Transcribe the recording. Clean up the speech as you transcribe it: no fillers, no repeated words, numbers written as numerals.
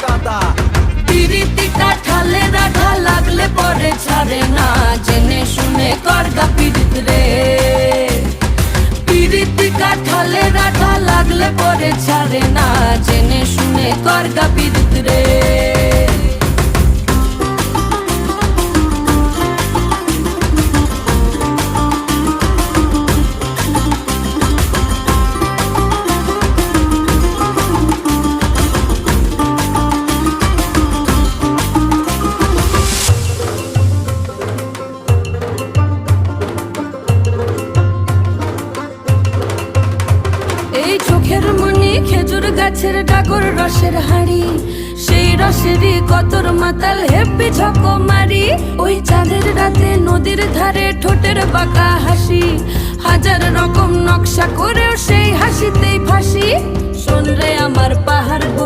গাদা। পিরিতি কাঠালে রাধা লাগলে পরে ছাড়ে না, জেনে শুনে করগা পিরিত রে। পিরিতি কাঠালে রাধা লাগলে পরে ছাড়ে না, জেনে শুনে করগা পিরিত রে। এই চোখের মনি খেজুর গাছের ডাগর রসের হাড়ি, সেই রসেরই কতর মাতাল হেপি ঝকো মারি। ওই চাঁদের রাতে নদীর ধারে ঠোঁটের বাঁকা হাসি, হাজার রকম নকশা করেও সেই হাসিতেই ফাঁসি। শোন রে আমার পাহাড় গোপী